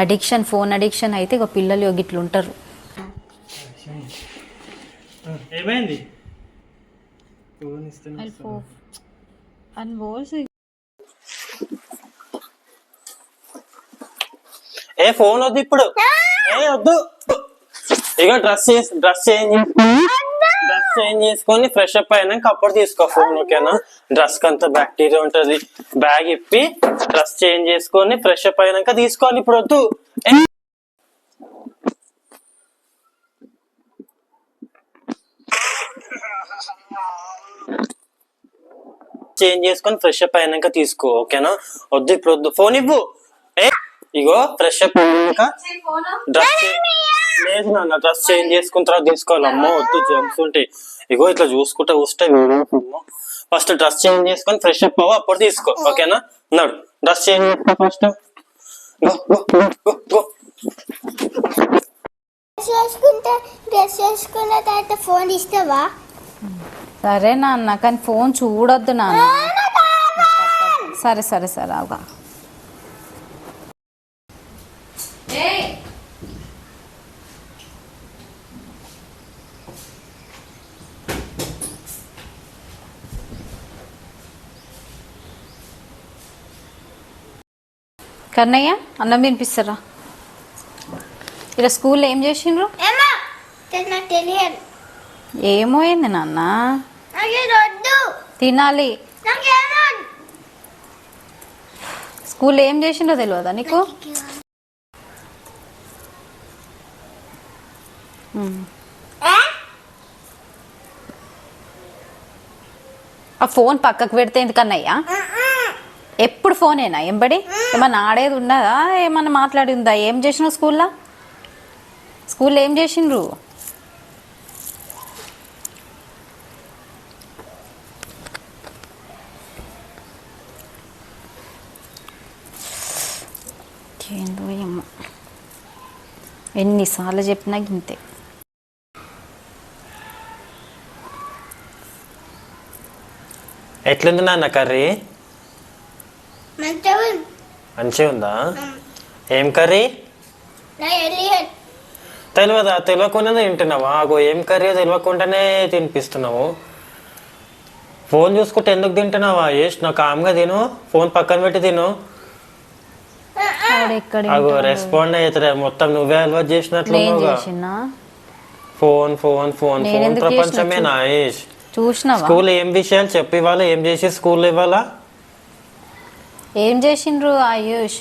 Addiction, phone addiction అయితే ఇక పిల్లలు గిట్లు ఉంటారు. ఏమైంది? ఫోన్ వద్దు ఇప్పుడు, వద్దు. ఇక డ్రెస్ చేంజ్ చేసుకొని ఫ్రెష్ అప్ అయినాక అప్పుడు తీసుకో ఫోన్, ఓకేనా? డ్రెస్ కి అంతా బ్యాక్టీరియా ఉంటది. బ్యాగ్ ఇప్పి డ్రెస్ చేంజ్ చేసుకొని ఫ్రెష్ అప్ అయినాక తీసుకోవాలి, ఇప్పుడు వద్దు. చేంజ్ చేసుకొని ఫ్రెష్ అప్ అయినాక తీసుకో, ఓకేనా? వద్దు ఇప్పుడు వద్దు, ఫోన్ ఇవ్వు. ఇగో ఫ్రెష్ అప్ అయినాక డ్రెస్ లేదు నాన్న, డ్రెస్ చేంజ్ చేసుకున్న తర్వాత తీసుకోవాలి. అమ్మో వద్దు, జంప్స్ ఉంటాయి. ఇగో ఇట్లా చూసుకుంటా వస్తే ఫస్ట్ డ్రెస్ చేంజ్ చేసుకొని ఫ్రెష్ అప్ అవ్వ, అప్పుడు తీసుకో, ఓకేనా? నడు, డ్రెస్ చేంజ్ చేసుకో ఫస్ట్. ఫోన్ ఇస్తావా? సరే నాన్న, కానీ ఫోన్ చూడొద్దు నాన్న. సరే సరే సరే అవగా. కన్నయ్య, అన్నం తినిపిస్తారా? ఇలా స్కూల్లో ఏం చేసిండ్రు? ఏమో ఏంది నాన్న, తినాలి. స్కూల్లో ఏం చేసిండ్రో తెలియదా నీకు? ఆ ఫోన్ పక్కకు పెడితే ఎందుకన్నయ్యా? ఎప్పుడు ఫోనేనా ఎంబడి? ఏమన్నా ఆడేది ఉన్నదా? ఏమన్నా మాట్లాడి ఉందా? ఏం చేసినావు స్కూల్లో ఏం చేసిండ్రు? ఏందో ఏమో, ఎన్నిసార్లు చెప్పినా ఇంతే. ఎట్లుంది నాన్న కర్రీ? మంచిగా ఉందా? ఏం కర్రీ? తెలియదా? తెలియకుండానే తింటున్నావా? ఏం కర్రీ తెలియకుండానే తినిపిస్తున్నావు. ఫోన్ చూసుకుంటే ఎందుకు తింటున్నావా? నా కామ్గా తిను, ఫోన్ పక్కన పెట్టి తిను. రెస్పాండ్ అవుతుంది, మొత్తం నువ్వే అలవాటు చేసినట్లు. ఫోన్ ఫోన్ ఫోన్ ఫోన్ ప్రపంచమే నా. స్కూల్ ఏం విషయాలు చెప్పి ఇవ్వాలా? ఏం చేసి స్కూల్లో ఇవ్వాలా? ఏం చేసిండ్రు ఆయుష్?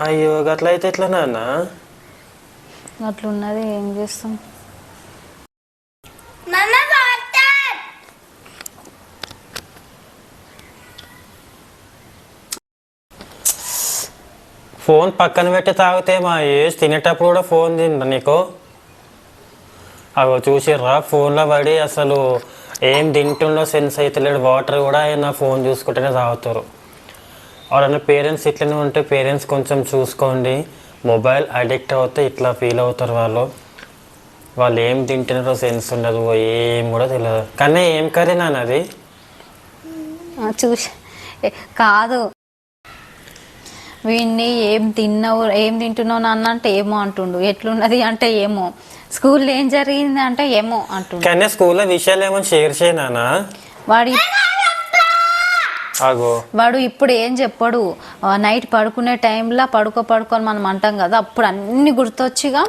అయ్యో గట్లయితే ఎట్లా నాన్న? అట్లున్నది, ఏం చేస్తాం? ఫోన్ పక్కన పెట్టి తాగితే మా ఏజ్ తినేటప్పుడు కూడా ఫోన్ తిందా నీకు? అగో చూసిర్రా, ఫోన్లో పడి అసలు ఏం తింటుండో సెన్స్ అవుతలేడు. వాటర్ కూడా నా ఫోన్ చూసుకుంటేనే తాగుతారు. ఎవరైనా పేరెంట్స్ ఇట్లనే ఉంటే పేరెంట్స్ కొంచెం చూసుకోండి. మొబైల్ అడిక్ట్ అవుతే ఇట్లా ఫీల్ అవుతారు వాళ్ళు ఏం తింటున్నారో సెన్స్ ఉండదు, ఏం కూడా తెలియదు. కానీ ఏం కర్రీ నాన్న అది? చూసి కాదు, వీడిని ఏం తింటున్నావు నాన్న అంటే ఏమో అంటుండు, ఎట్లున్నది అంటే ఏమో, స్కూల్లో ఏం జరిగింది అంటే ఏమో అంటుండు. కానీ స్కూల్లో విషయాలు ఏమో షేర్ చేయనా? వాడు ఇప్పుడు ఏం చెప్పడు. నైట్ పడుకునే టైంలో పడుకోని మనం అంటాం కదా, అప్పుడు అన్ని గుర్తొచ్చిగా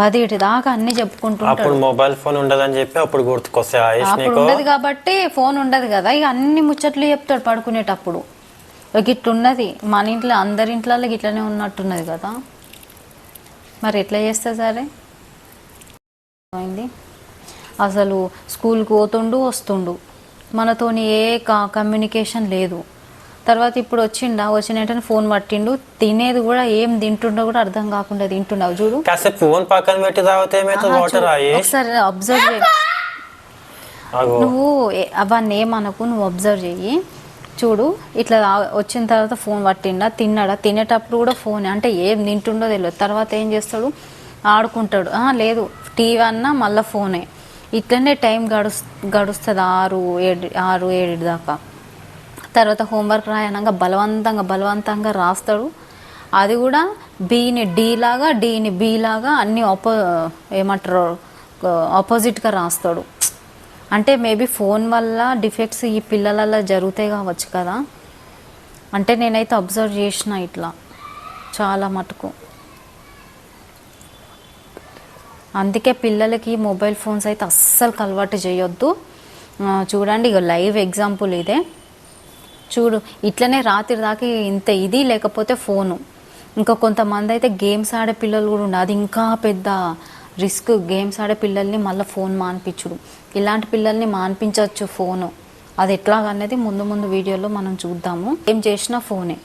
10 దాకా అన్ని చెప్పుకుంటుంటాడు. మొబైల్ ఫోన్ ఉండదని చెప్పి అప్పుడు గుర్తుకొస్తాయి. అప్పుడు ఉండదు కాబట్టి ఫోన్ ఉండదు కదా, ఇక అన్ని ముచ్చట్లు చెప్తాడు పడుకునేటప్పుడు. గిట్లున్నది మన ఇంట్లో, అందరి ఇంట్లో గిట్లనే ఉన్నట్టున్నది కదా. మరి ఎట్లా చేస్తా సరే? అసలు స్కూల్కి పోతుండు వస్తుండు, మనతోని ఏ కమ్యూనికేషన్ లేదు. తర్వాత ఇప్పుడు వచ్చిన ఫోన్ పట్టిండు, తినేది కూడా ఏం తింటుండో కూడా అర్థం కాకుండా తింటుండవు. చూడు, ఫోన్ పక్కన పెట్టి ఒకసారి అబ్జర్వ్ చేయి. నువ్వు అవన్నీ ఏమనకు, నువ్వు అబ్జర్వ్ చెయ్యి. చూడు, ఇట్లా వచ్చిన తర్వాత ఫోన్ పట్టిండా, తిన్నాడా, తినేటప్పుడు కూడా ఫోన్, అంటే ఏం తింటుండో తెలియదు. తర్వాత ఏం చేస్తాడు, ఆడుకుంటాడు. లేదు టీవీ అన్నా మళ్ళీ ఫోనే. ఇట్లనే టైం గడుస్తుంది 6-7 దాకా. తర్వాత హోంవర్క్ రాయనంగా బలవంతంగా రాస్తాడు. అది కూడా బిని డి లాగా డిని బి లాగా అన్ని ఏమంటారు ఆపోజిట్గా రాస్తాడు. అంటే మేబీ ఫోన్ వల్ల డిఫెక్ట్స్ ఈ పిల్లలలో జరుగుతాయి కావచ్చు కదా. అంటే నేనైతే అబ్జర్వ్ చేసిన ఇట్లా చాలా మటుకు. అందుకే పిల్లలకి మొబైల్ ఫోన్స్ అయితే అస్సలు అలవాటు చేయొద్దు. చూడండి ఇక లైవ్ ఎగ్జాంపుల్ ఇదే. చూడు ఇట్లనే రాత్రి దాకా ఇంత ఇది లేకపోతే ఫోను. ఇంకా కొంతమంది అయితే గేమ్స్ ఆడే పిల్లలు కూడా ఉండే, అది ఇంకా పెద్ద రిస్క్. గేమ్స్ ఆడే పిల్లల్ని మళ్ళీ ఫోన్ మాన్పించుడు. ఇలాంటి పిల్లల్ని మాన్పించవచ్చు ఫోను. అది ఎట్లాగనేది ముందు ముందు వీడియోలో మనం చూద్దాము. ఏం చేసినా ఫోనే.